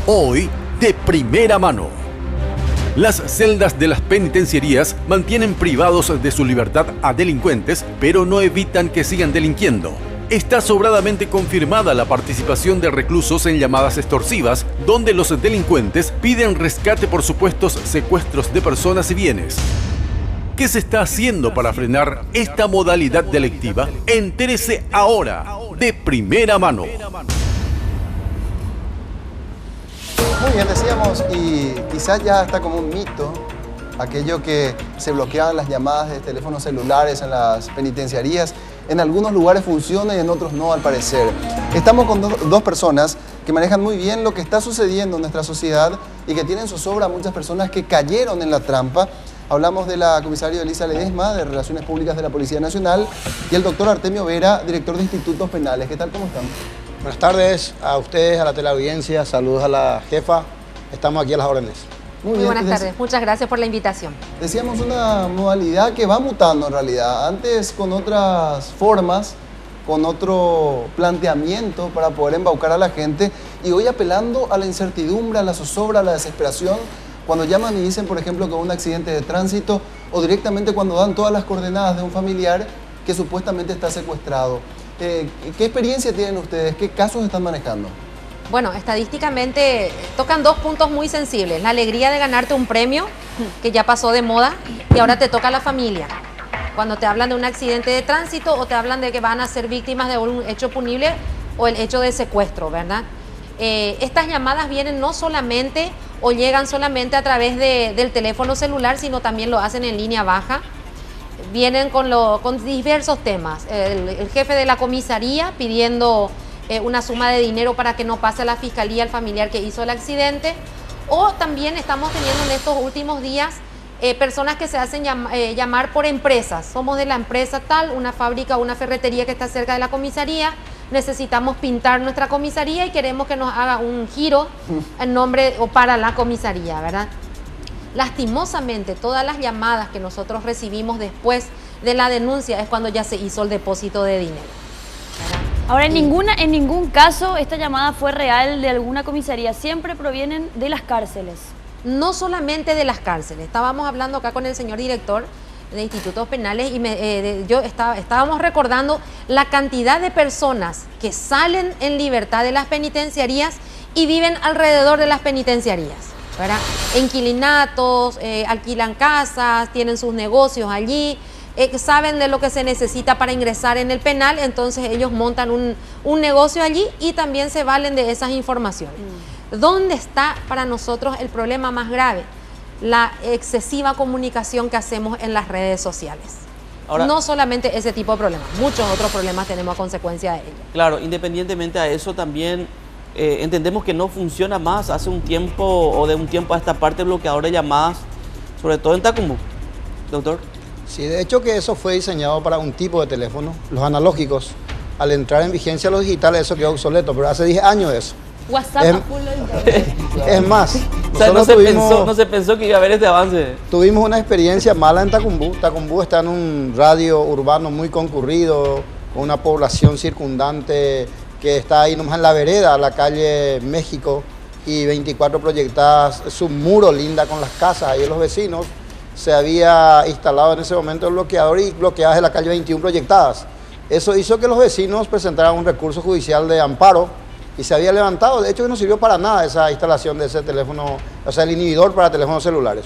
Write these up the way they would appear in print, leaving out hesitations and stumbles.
Hoy, de primera mano. Las celdas de las penitenciarías mantienen privados de su libertad a delincuentes, pero no evitan que sigan delinquiendo. Está sobradamente confirmada la participación de reclusos en llamadas extorsivas, donde los delincuentes piden rescate por supuestos secuestros de personas y bienes. ¿Qué se está haciendo para frenar esta modalidad delictiva? Entérese ahora, de primera mano. Muy bien, decíamos, y quizás ya está como un mito aquello que se bloqueaban las llamadas de teléfonos celulares en las penitenciarías. En algunos lugares funciona y en otros no, al parecer. Estamos con dos personas que manejan muy bien lo que está sucediendo en nuestra sociedad y que tienen zozobra a muchas personas que cayeron en la trampa. Hablamos de la comisaria Elisa Ledesma, de Relaciones Públicas de la Policía Nacional, y el doctor Artemio Vera, director de Institutos Penales. ¿Qué tal? ¿Cómo están? Buenas tardes a ustedes, a la teleaudiencia, saludos a la jefa, estamos aquí a las órdenes. Muy buenas tardes, muchas gracias por la invitación. Decíamos una modalidad que va mutando en realidad, antes con otras formas, con otro planteamiento para poder embaucar a la gente, y hoy apelando a la incertidumbre, a la zozobra, a la desesperación, cuando llaman y dicen, por ejemplo, que hubo un accidente de tránsito, o directamente cuando dan todas las coordenadas de un familiar que supuestamente está secuestrado. ¿Qué experiencia tienen ustedes? ¿Qué casos están manejando? Bueno, estadísticamente tocan dos puntos muy sensibles. La alegría de ganarte un premio, que ya pasó de moda, y ahora te toca a la familia. Cuando te hablan de un accidente de tránsito o te hablan de que van a ser víctimas de un hecho punible o el hecho de secuestro, ¿verdad? Estas llamadas vienen no solamente o llegan solamente a través del teléfono celular, sino también lo hacen en línea baja. Vienen con diversos temas. El jefe de la comisaría pidiendo una suma de dinero para que no pase a la fiscalía el familiar que hizo el accidente. O también estamos teniendo en estos últimos días personas que se hacen llamar por empresas. Somos de la empresa tal, una fábrica o una ferretería que está cerca de la comisaría. Necesitamos pintar nuestra comisaría y queremos que nos haga un giro en nombre o para la comisaría, ¿verdad? Lastimosamente, todas las llamadas que nosotros recibimos después de la denuncia es cuando ya se hizo el depósito de dinero, ¿verdad? Ahora, en ningún caso esta llamada fue real de alguna comisaría, siempre provienen de las cárceles. No solamente de las cárceles, estábamos hablando acá con el señor director de Institutos Penales y estábamos recordando la cantidad de personas que salen en libertad de las penitenciarías y viven alrededor de las penitenciarías, ¿verdad? Inquilinatos, alquilan casas, tienen sus negocios allí, saben de lo que se necesita para ingresar en el penal, entonces ellos montan un negocio allí y también se valen de esas informaciones. ¿Dónde está para nosotros el problema más grave? La excesiva comunicación que hacemos en las redes sociales. Ahora, no solamente ese tipo de problemas, muchos otros problemas tenemos a consecuencia de ello. Claro, independientemente a eso también entendemos que no funciona más hace un tiempo o de un tiempo a esta parte bloqueador de llamadas, sobre todo en Tacumbú, doctor. Sí, de hecho que eso fue diseñado para un tipo de teléfono, los analógicos. Al entrar en vigencia los digitales eso quedó obsoleto, pero hace 10 años eso. WhatsApp a full de internet. Es más, o sea, no se pensó que iba a haber este avance. Tuvimos una experiencia mala en Tacumbú. Tacumbú está en un radio urbano muy concurrido, con una población circundante que está ahí nomás en la vereda, la calle México, y 24 proyectadas, es un muro linda con las casas, ahí los vecinos. Se había instalado en ese momento el bloqueador y bloqueadas de la calle 21 proyectadas. Eso hizo que los vecinos presentaran un recurso judicial de amparo y se había levantado. De hecho, que no sirvió para nada esa instalación de ese teléfono, o sea, el inhibidor para teléfonos celulares.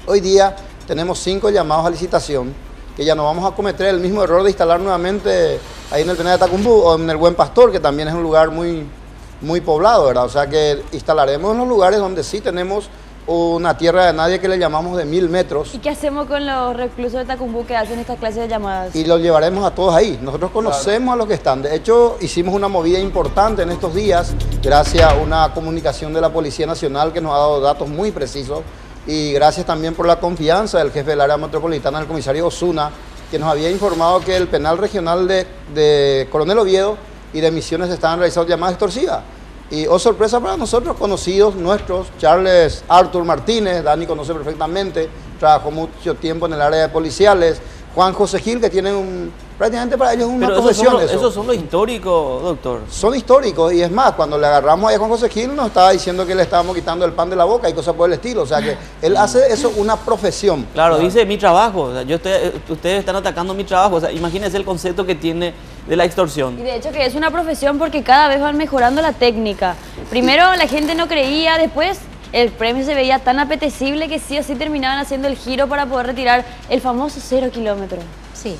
Hoy día tenemos 5 llamados a licitación, que ya no vamos a cometer el mismo error de instalar nuevamente ahí en el penal de Tacumbú o en el Buen Pastor, que también es un lugar muy poblado, ¿verdad? O sea, que instalaremos en los lugares donde sí tenemos una tierra de nadie que le llamamos de 1000 metros. ¿Y qué hacemos con los reclusos de Tacumbú que hacen estas clases de llamadas? Y los llevaremos a todos ahí. Nosotros conocemos a los que están. De hecho, hicimos una movida importante en estos días, gracias a una comunicación de la Policía Nacional que nos ha dado datos muy precisos, y gracias también por la confianza del jefe del área metropolitana, el comisario Osuna, que nos había informado que el penal regional de Coronel Oviedo y de Misiones estaban realizando llamadas extorsivas. Y, oh sorpresa para nosotros, conocidos nuestros, Charles Arthur Martínez, Dani conoce perfectamente, trabajó mucho tiempo en el área de policiales, Juan José Gil, que tiene un Prácticamente para ellos es una Pero profesión eso. esos son los históricos, doctor. Son históricos y es más, cuando le agarramos allá con José Gil nos estaba diciendo que le estábamos quitando el pan de la boca y cosas por el estilo. O sea que él hace eso una profesión. Claro, dice mi trabajo. O sea, ustedes están atacando mi trabajo. O sea, imagínense el concepto que tiene de la extorsión. Y de hecho que es una profesión porque cada vez van mejorando la técnica. Primero la gente no creía, después el premio se veía tan apetecible que sí o sí terminaban haciendo el giro para poder retirar el famoso 0 kilómetro. Sí.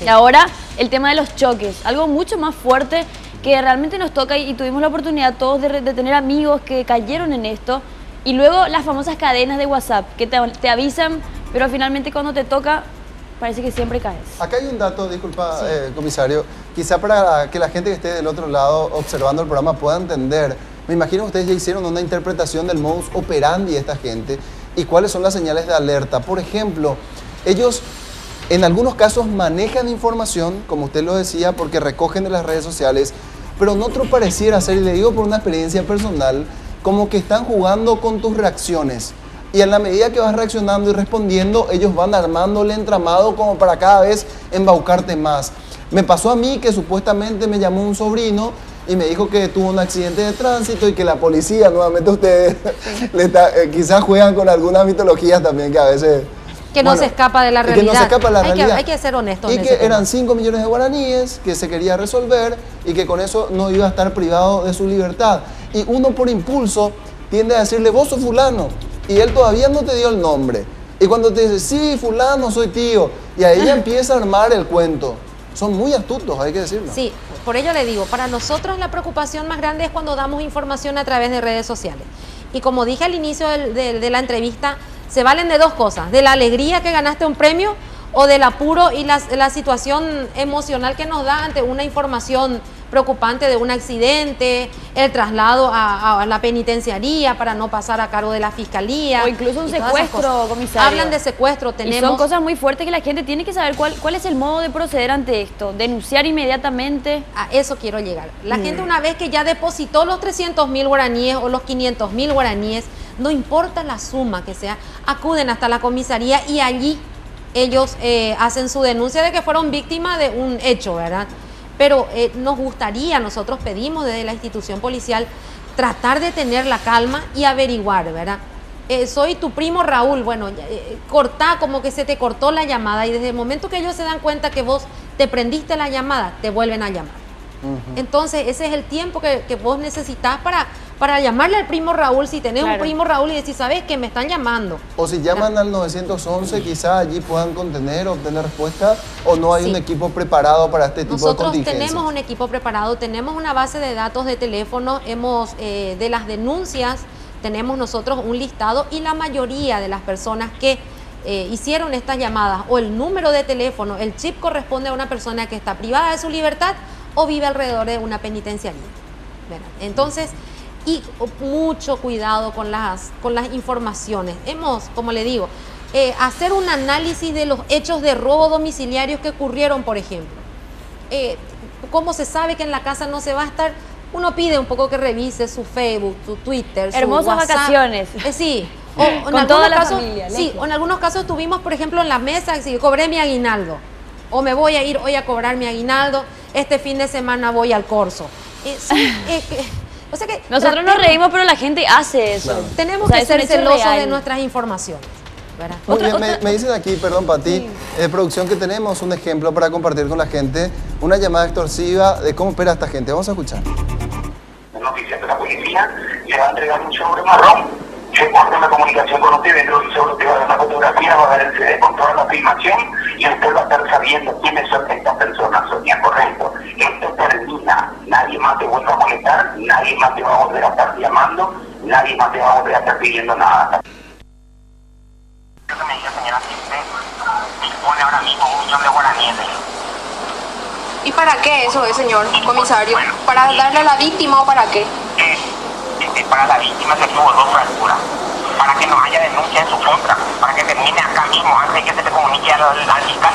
Y ahora el tema de los choques, algo mucho más fuerte que realmente nos toca y tuvimos la oportunidad todos de tener amigos que cayeron en esto. Y luego las famosas cadenas de WhatsApp que te avisan, pero finalmente cuando te toca parece que siempre caes. Acá hay un dato, disculpa, comisario, quizá para que la gente que esté del otro lado observando el programa pueda entender. Me imagino que ustedes ya hicieron una interpretación del modus operandi de esta gente y cuáles son las señales de alerta. Por ejemplo, ellos en algunos casos manejan información, como usted lo decía, porque recogen de las redes sociales, pero en otro pareciera ser, y le digo por una experiencia personal, como que están jugando con tus reacciones. Y en la medida que vas reaccionando y respondiendo, ellos van armando el entramado como para cada vez embaucarte más. Me pasó a mí que supuestamente me llamó un sobrino y me dijo que tuvo un accidente de tránsito y que la policía, nuevamente ustedes, quizás juegan con algunas mitologías también que a veces... Que no se escapa de la realidad. Que no se escapa de la realidad. Hay que ser honestos. Y que eran 5 millones de guaraníes que se quería resolver y que con eso no iba a estar privado de su libertad. Y uno por impulso tiende a decirle, vos sos fulano. Y él todavía no te dio el nombre. Y cuando te dice, sí, fulano, soy tío. Y ahí ya empieza a armar el cuento. Son muy astutos, hay que decirlo. Sí, por ello le digo, para nosotros la preocupación más grande es cuando damos información a través de redes sociales. Y como dije al inicio de la entrevista, se valen de dos cosas, de la alegría que ganaste un premio o del apuro y la situación emocional que nos da ante una información preocupante de un accidente, el traslado a la penitenciaría para no pasar a cargo de la fiscalía. O incluso un secuestro, comisario. Hablan de secuestro, tenemos... Y son cosas muy fuertes que la gente tiene que saber cuál es el modo de proceder ante esto. Denunciar inmediatamente. A eso quiero llegar. La gente una vez que ya depositó los 300.000 guaraníes o los 500.000 guaraníes, no importa la suma que sea, acuden hasta la comisaría y allí ellos hacen su denuncia de que fueron víctimas de un hecho, ¿verdad? Pero nos gustaría, nosotros pedimos desde la institución policial tratar de tener la calma y averiguar, ¿verdad? Soy tu primo Raúl, bueno, cortá, como que se te cortó la llamada y desde el momento que ellos se dan cuenta que vos te prendiste la llamada, te vuelven a llamar. Entonces ese es el tiempo que vos necesitas para llamarle al primo Raúl, si tenés un primo Raúl y decir, ¿sabes qué? Me están llamando. O si llaman al 911, quizás allí puedan contener, obtener respuesta, o no hay un equipo preparado para este tipo de contingencias. Nosotros tenemos un equipo preparado, tenemos una base de datos de teléfono, de las denuncias, tenemos nosotros un listado y la mayoría de las personas que hicieron estas llamadas o el número de teléfono, el chip corresponde a una persona que está privada de su libertad o vive alrededor de una penitenciaría, ¿verdad? Entonces, y mucho cuidado con las informaciones. Como le digo, hacer un análisis de los hechos de robo domiciliarios que ocurrieron, por ejemplo. ¿Cómo se sabe que en la casa no se va a estar? Uno pide un poco que revise su Facebook, su Twitter, su Hermosas WhatsApp. Vacaciones. Sí. Con toda la familia. Sí, o en algunos casos tuvimos, por ejemplo, en la mesa, si cobré mi aguinaldo, o me voy a ir hoy a cobrar mi aguinaldo, este fin de semana voy al Corso. O sea que nosotros nos reímos, pero la gente hace eso. Claro. Tenemos que ser celosos de nuestras informaciones, ¿verdad? Muy bien, me dicen aquí, perdón, Pati, producción, que tenemos un ejemplo para compartir con la gente, una llamada extorsiva de cómo opera esta gente. Vamos a escuchar. Noticias de la policía, le va a entregar un sobre marrón. Yo corto la comunicación con usted, dentro del sobre usted va a dar una fotografía, va a dar el CD con toda la filmación y usted va a estar sabiendo quiénes son estas personas, Sonia, correcto. Esto termina, nadie más te vuelve a molestar, nadie más te va a volver a estar llamando, nadie más te va a volver a estar pidiendo nada. Yo que me diga, señora, si usted dispone ahora mismo 1 millón de guaraníes. ¿Y para qué eso es, señor comisario? Bueno, ¿para darle a la víctima o para qué? Para la víctima se tuvo 2 fracturas, para que no haya denuncia en su contra, para que termine acá mismo antes de que se le comunique al fiscal.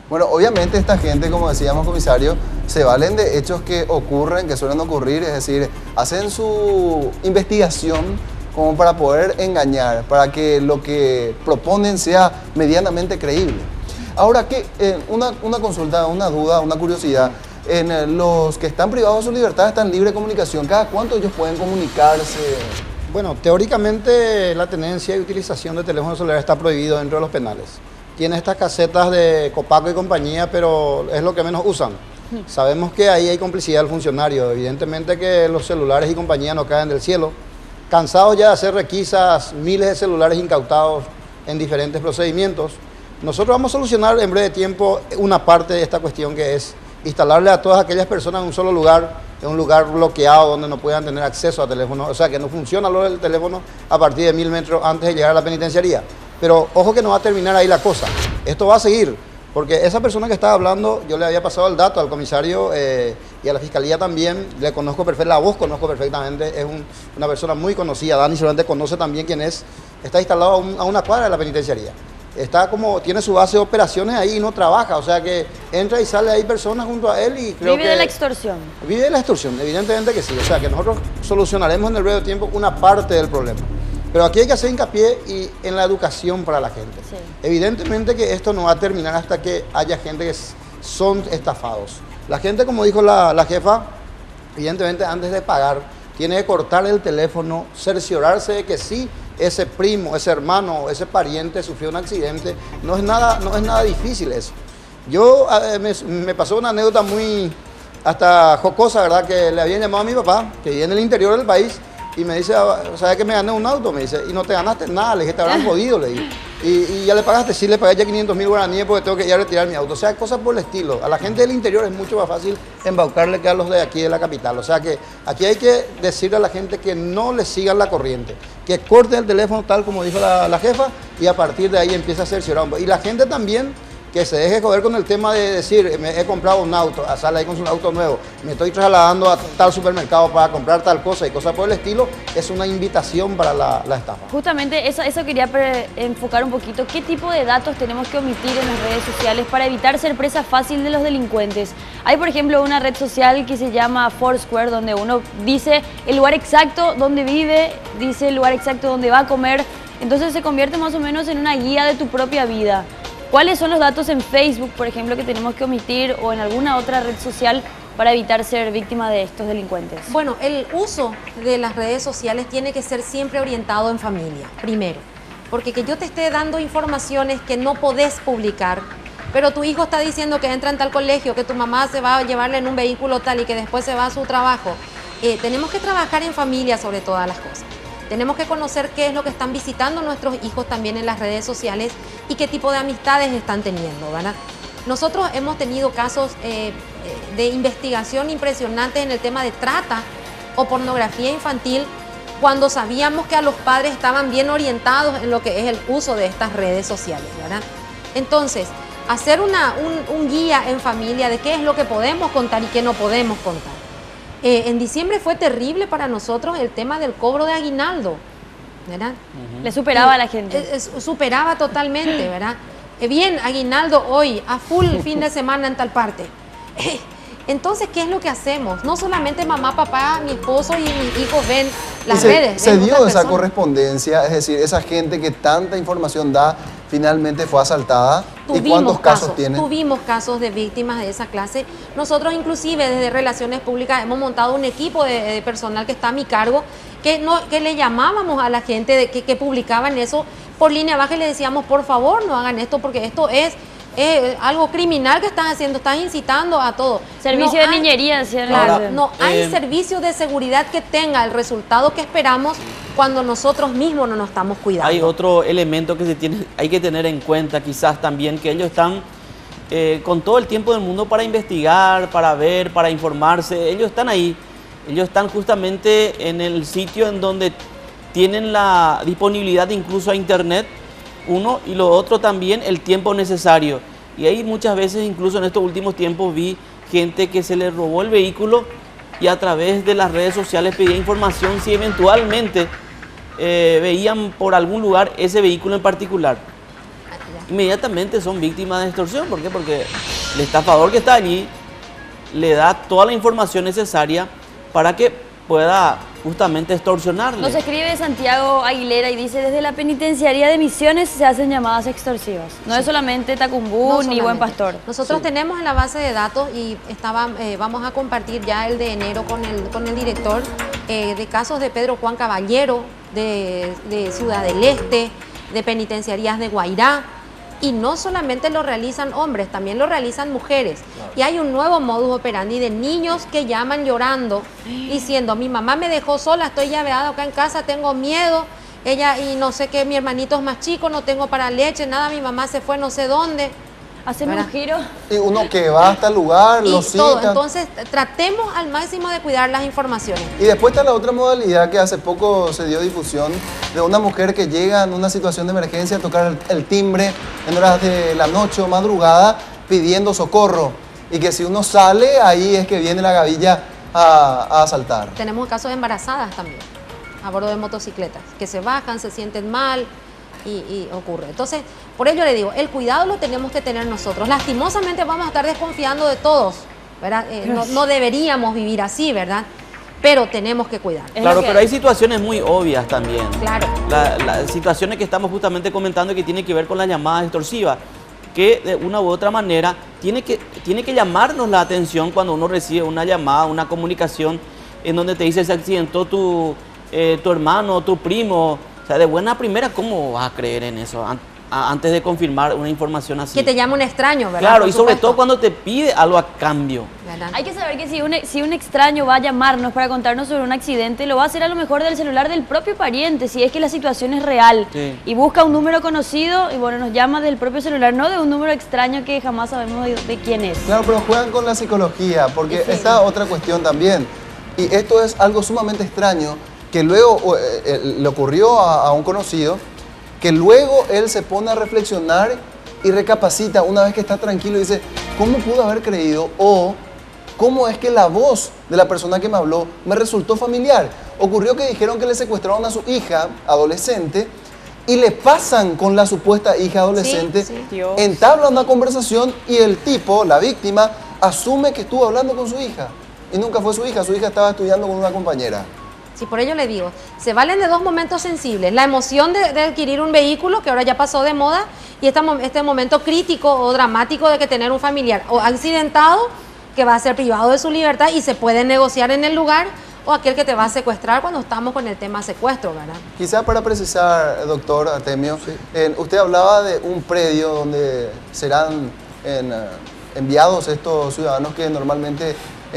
Bueno, obviamente esta gente, como decíamos, comisario, se valen de hechos que ocurren, que suelen ocurrir, es decir, hacen su investigación como para poder engañar, para que lo que proponen sea medianamente creíble. Ahora, una consulta, una duda, una curiosidad. Los que están privados de su libertad están en libre comunicación. ¿Cada cuánto ellos pueden comunicarse? Bueno, teóricamente la tenencia y utilización de teléfonos celulares está prohibido dentro de los penales. Tiene estas casetas de Copaco y compañía, pero es lo que menos usan. Sabemos que ahí hay complicidad del funcionario. Evidentemente que los celulares y compañía no caen del cielo. Cansados ya de hacer requisas, miles de celulares incautados en diferentes procedimientos, nosotros vamos a solucionar en breve tiempo una parte de esta cuestión, que es instalarle a todas aquellas personas en un solo lugar, en un lugar bloqueado donde no puedan tener acceso a teléfono, o sea que no funciona lo del teléfono a partir de 1000 metros antes de llegar a la penitenciaría. Pero ojo que no va a terminar ahí la cosa, esto va a seguir, porque esa persona que estaba hablando, yo le había pasado el dato al comisario y a la fiscalía también, le conozco perfectamente, la voz conozco perfectamente, es una persona muy conocida, Dani seguramente conoce también quién es, está instalado a una cuadra de la penitenciaría. Tiene su base de operaciones ahí y no trabaja, o sea que entra y sale ahí personas junto a él y creo que... Vive de la extorsión. Vive de la extorsión, evidentemente que sí, o sea que nosotros solucionaremos en el breve tiempo una parte del problema. Pero aquí hay que hacer hincapié en la educación para la gente. Sí. Evidentemente que esto no va a terminar hasta que haya gente que son estafados. La gente, como dijo la jefa, evidentemente antes de pagar, tiene que cortar el teléfono, cerciorarse de que sí, ese primo, ese hermano, ese pariente sufrió un accidente. No es nada difícil eso. Yo me pasó una anécdota muy hasta jocosa, ¿verdad? Que le habían llamado a mi papá, que vive en el interior del país, y me dice, ¿sabes que me gané un auto? Me dice, y no te ganaste nada, le dije, te habrán jodido, le dije. Y ya le pagaste, sí, le pagué ya 500.000 guaraníes porque tengo que ir a retirar mi auto. O sea, cosas por el estilo. A la gente del interior es mucho más fácil embaucarle que a los de aquí de la capital. O sea que aquí hay que decirle a la gente que no le sigan la corriente, que corten el teléfono tal como dijo la jefa y a partir de ahí empieza a cerciorar. Y la gente también que se deje joder con el tema de decir, me he comprado un auto, sale ahí con su auto nuevo, me estoy trasladando a tal supermercado para comprar tal cosa y cosas por el estilo, es una invitación para la estafa. Justamente eso quería enfocar un poquito. ¿Qué tipo de datos tenemos que omitir en las redes sociales para evitar ser presa fácil de los delincuentes? Hay, por ejemplo, una red social que se llama Foursquare, donde uno dice el lugar exacto donde vive, dice el lugar exacto donde va a comer, entonces se convierte más o menos en una guía de tu propia vida. ¿Cuáles son los datos en Facebook, por ejemplo, que tenemos que omitir o en alguna otra red social para evitar ser víctima de estos delincuentes? Bueno, el uso de las redes sociales tiene que ser siempre orientado en familia, primero. Porque que yo te esté dando informaciones que no podés publicar, pero tu hijo está diciendo que entra en tal colegio, que tu mamá se va a llevarle en un vehículo tal y que después se va a su trabajo. Tenemos que trabajar en familia sobre todas las cosas. Tenemos que conocer qué es lo que están visitando nuestros hijos también en las redes sociales y qué tipo de amistades están teniendo, ¿verdad? Nosotros hemos tenido casos de investigación impresionantes en el tema de trata o pornografía infantil cuando sabíamos que a los padres estaban bien orientados en lo que es el uso de estas redes sociales, ¿verdad? Entonces, hacer un guía en familia de qué es lo que podemos contar y qué no podemos contar. En diciembre fue terrible para nosotros el tema del cobro de aguinaldo, ¿verdad? Le superaba a la gente. Superaba totalmente, ¿verdad? Bien, aguinaldo hoy, a full fin de semana en tal parte. Entonces, ¿qué es lo que hacemos? No solamente mamá, papá, mi esposo y mis hijos ven las redes. Se dio esa correspondencia, es decir, esa gente que tanta información da, finalmente fue asaltada. ¿Y cuántos casos tiene? Tuvimos casos de víctimas de esa clase. Nosotros inclusive desde Relaciones Públicas hemos montado un equipo de personal que está a mi cargo, que le llamábamos a la gente que publicaban eso por línea baja y le decíamos, por favor, no hagan esto porque esto es algo criminal que están haciendo, están incitando a todo. Servicio de niñería, claro, no hay servicio de seguridad que tenga el resultado que esperamos cuando nosotros mismos no nos estamos cuidando. Hay otro elemento que hay que tener en cuenta quizás también, que ellos están con todo el tiempo del mundo para investigar, para ver, para informarse. Ellos están ahí, ellos están justamente en el sitio en donde tienen la disponibilidad incluso a internet, uno, y lo otro también el tiempo necesario. Y ahí muchas veces, incluso en estos últimos tiempos, vi gente que se le robó el vehículo y a través de las redes sociales pedía información si eventualmente veían por algún lugar ese vehículo en particular. Inmediatamente son víctimas de extorsión. ¿Por qué? Porque el estafador que está allí le da toda la información necesaria para que pueda justamente extorsionarle. Nos escribe Santiago Aguilera y dice, desde la penitenciaría de Misiones se hacen llamadas extorsivas. No es solamente Tacumbú No ni solamente. Buen Pastor. Nosotros tenemos en la base de datos y vamos a compartir ya el de enero con el director de casos de Pedro Juan Caballero, de Ciudad del Este, de penitenciarías de Guairá. Y no solamente lo realizan hombres, también lo realizan mujeres. Y hay un nuevo modus operandi de niños que llaman llorando, diciendo, mi mamá me dejó sola, estoy llaveado acá en casa, tengo miedo, y no sé qué, mi hermanito es más chico, no tengo para leche, nada, mi mamá se fue no sé dónde. Hacemos un giro. Y uno que va hasta el lugar, lo Y todo. cita. Entonces, tratemos al máximo de cuidar las informaciones. Y después está la otra modalidad que hace poco se dio difusión de una mujer que llega en una situación de emergencia a tocar el timbre en horas de la noche o madrugada pidiendo socorro. Y que si uno sale, ahí es que viene la gavilla a asaltar. Tenemos casos de embarazadas también, a bordo de motocicletas, que se bajan, se sienten mal y ocurre. Entonces, por ello le digo, el cuidado lo tenemos que tener nosotros. Lastimosamente vamos a estar desconfiando de todos, ¿verdad? No deberíamos vivir así, ¿verdad? Pero tenemos que cuidar. Claro, pero hay situaciones muy obvias también. Claro. Las situaciones que estamos justamente comentando que tienen que ver con las llamadas extorsivas, que de una u otra manera tiene que llamarnos la atención cuando uno recibe una llamada, una comunicación en donde te dice se accidentó tu hermano, tu primo. O sea, de buena primera, ¿cómo vas a creer en eso antes de confirmar una información así? Que te llame un extraño, ¿verdad? Claro, Por y sobre supuesto. todo cuando te pide algo a cambio. ¿Verdad? Hay que saber que si un extraño va a llamarnos para contarnos sobre un accidente, lo va a hacer a lo mejor del celular del propio pariente, si es que la situación es real. Sí. Y busca un número conocido y bueno, nos llama del propio celular, no de un número extraño que jamás sabemos de quién es. Claro, pero juegan con la psicología, porque Sí. está otra cuestión también. Y esto es algo sumamente extraño, que luego le ocurrió a un conocido, que luego él se pone a reflexionar y recapacita una vez que está tranquilo y dice, ¿cómo pudo haber creído? O, ¿cómo es que la voz de la persona que me habló me resultó familiar? Ocurrió que dijeron que le secuestraron a su hija adolescente y le pasan con la supuesta hija adolescente, Sí, sí. Dios. entablan una conversación y el tipo, la víctima, asume que estuvo hablando con su hija. Y nunca fue su hija estaba estudiando con una compañera. Sí, por ello le digo, se valen de dos momentos sensibles. La emoción de adquirir un vehículo, que ahora ya pasó de moda, y este momento crítico o dramático de que tener un familiar o accidentado, que va a ser privado de su libertad y se puede negociar en el lugar, o aquel que te va a secuestrar cuando estamos con el tema secuestro, ¿verdad? Quizá para precisar, doctor Artemio, usted hablaba de un predio donde serán enviados estos ciudadanos que normalmente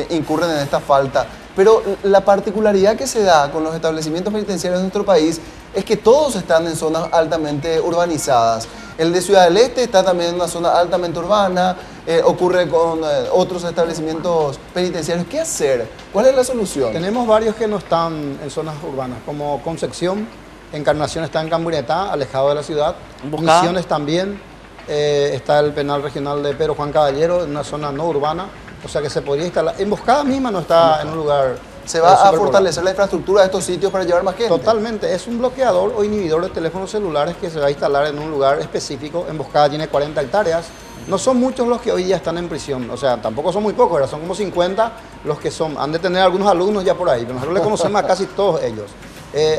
incurren en esta falta. Pero la particularidad que se da con los establecimientos penitenciarios de nuestro país es que todos están en zonas altamente urbanizadas. El de Ciudad del Este está también en una zona altamente urbana, ocurre con otros establecimientos penitenciarios. ¿Qué hacer? ¿Cuál es la solución? Tenemos varios que no están en zonas urbanas, como Concepción, Encarnación está en Camburetá, alejado de la ciudad. Emboscada. Misiones también, está el penal regional de Pedro Juan Caballero, en una zona no urbana, o sea que se podría instalar. Emboscada misma no está en un lugar... ¿Se va a superpoblado. fortalecer la infraestructura de estos sitios para llevar más gente? Totalmente, es un bloqueador o inhibidor de teléfonos celulares que se va a instalar en un lugar específico. Emboscada tiene 40 hectáreas. No son muchos los que hoy día están en prisión, o sea, tampoco son muy pocos, ¿verdad? Son como 50 los que son. Han de tener algunos alumnos ya por ahí, pero nosotros le conocemos a casi todos ellos.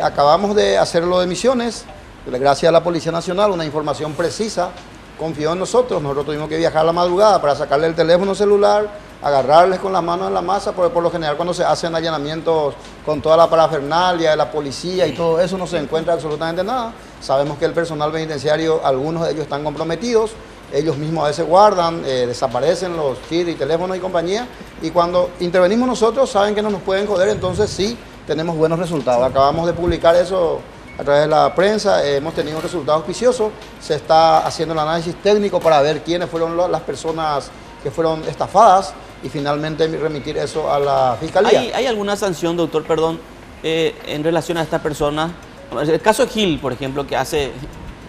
Acabamos de hacerlo de Misiones, gracias a la Policía Nacional, una información precisa, confió en nosotros. Nosotros tuvimos que viajar a la madrugada para sacarle el teléfono celular, agarrarles con las manos en la masa, porque por lo general cuando se hacen allanamientos con toda la parafernalia de la policía y todo eso no se encuentra absolutamente nada. Sabemos que el personal penitenciario, algunos de ellos están comprometidos, ellos mismos a veces guardan, desaparecen los kits y teléfonos y compañía, y cuando intervenimos nosotros saben que no nos pueden joder, entonces sí tenemos buenos resultados. Acabamos de publicar eso a través de la prensa, hemos tenido resultados auspiciosos, se está haciendo el análisis técnico para ver quiénes fueron las personas que fueron estafadas y finalmente remitir eso a la Fiscalía. ¿Hay alguna sanción, doctor, perdón, en relación a estas personas? El caso de Gil, por ejemplo, que hace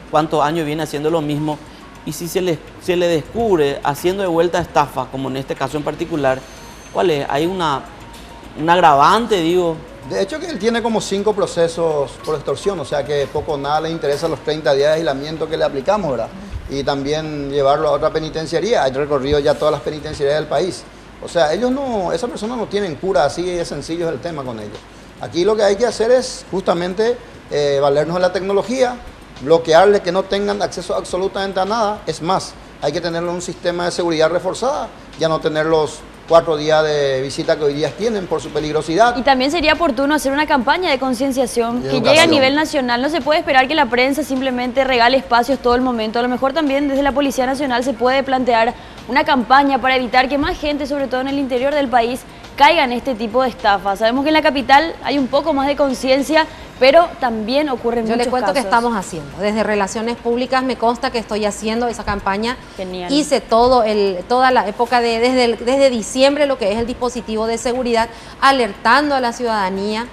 cuántos años viene haciendo lo mismo, y si se le descubre haciendo de vuelta estafa, como en este caso en particular, ¿cuál es? ¿Hay un agravante, digo? De hecho que él tiene como 5 procesos por extorsión, o sea que poco o nada le interesa los 30 días de aislamiento que le aplicamos, ¿verdad? Y también llevarlo a otra penitenciaría. Hay recorrido ya todas las penitenciarías del país. O sea, ellos no, esa persona no tienen cura, así de sencillo es el tema con ellos. Aquí lo que hay que hacer es justamente valernos de la tecnología, bloquearle que no tengan acceso absolutamente a nada. Es más, hay que tenerlo en un sistema de seguridad reforzada, ya no tener los 4 días de visita que hoy día tienen por su peligrosidad. Y también sería oportuno hacer una campaña de concienciación que educación. llegue a nivel nacional. No se puede esperar que la prensa simplemente regale espacios todo el momento. A lo mejor también desde la Policía Nacional se puede plantear una campaña para evitar que más gente, sobre todo en el interior del país, caiga en este tipo de estafas. Sabemos que en la capital hay un poco más de conciencia, pero también ocurren muchos casos. Yo le cuento que estamos haciendo. Desde Relaciones Públicas me consta que estoy haciendo esa campaña. Genial. Hice toda la época desde diciembre lo que es el dispositivo de seguridad, alertando a la ciudadanía,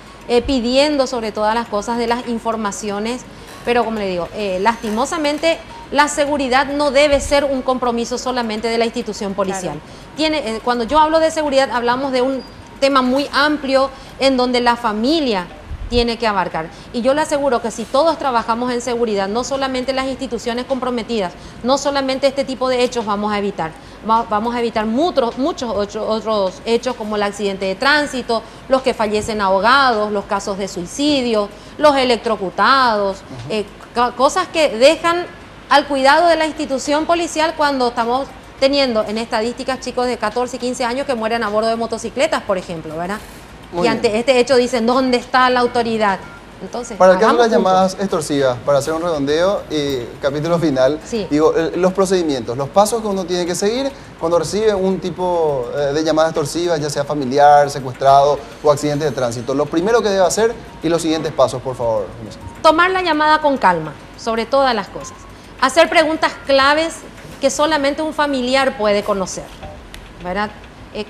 pidiendo sobre todas las cosas de las informaciones. Pero como le digo, lastimosamente la seguridad no debe ser un compromiso solamente de la institución policial. Claro. Cuando yo hablo de seguridad hablamos de un tema muy amplio en donde la familia tiene que abarcar. Y yo le aseguro que si todos trabajamos en seguridad, no solamente las instituciones comprometidas, no solamente este tipo de hechos vamos a evitar. Vamos a evitar muchos otros hechos como el accidente de tránsito, los que fallecen ahogados, los casos de suicidio, los electrocutados, cosas que dejan al cuidado de la institución policial cuando estamos teniendo en estadísticas chicos de 14 y 15 años que mueren a bordo de motocicletas, por ejemplo, ¿verdad? Muy y ante bien. este hecho dicen, ¿dónde está la autoridad? Entonces, Para el caso de las hagamos juntos. llamadas extorsivas, para hacer un redondeo y capítulo final, Sí. digo, los procedimientos, los pasos que uno tiene que seguir cuando recibe un tipo de llamadas extorsivas, ya sea familiar, secuestrado o accidente de tránsito. Lo primero que debe hacer y los siguientes pasos, por favor. Tomar la llamada con calma, sobre todas las cosas. Hacer preguntas claves que solamente un familiar puede conocer, ¿verdad?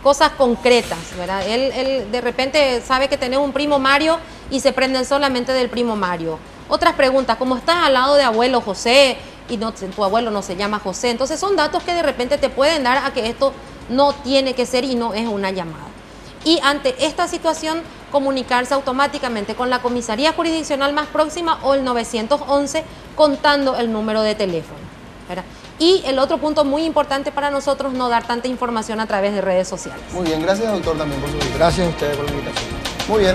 Cosas concretas, ¿verdad? Él de repente sabe que tenés un primo Mario y se prenden solamente del primo Mario. Otras preguntas, como estás al lado de abuelo José y tu abuelo no se llama José, entonces son datos que de repente te pueden dar a que esto no tiene que ser y no es una llamada. Y ante esta situación, comunicarse automáticamente con la comisaría jurisdiccional más próxima o el 911 contando el número de teléfono, ¿verdad? Y el otro punto muy importante para nosotros, no dar tanta información a través de redes sociales. Muy bien, gracias doctor también por su visita. Gracias a ustedes por la invitación. Muy bien.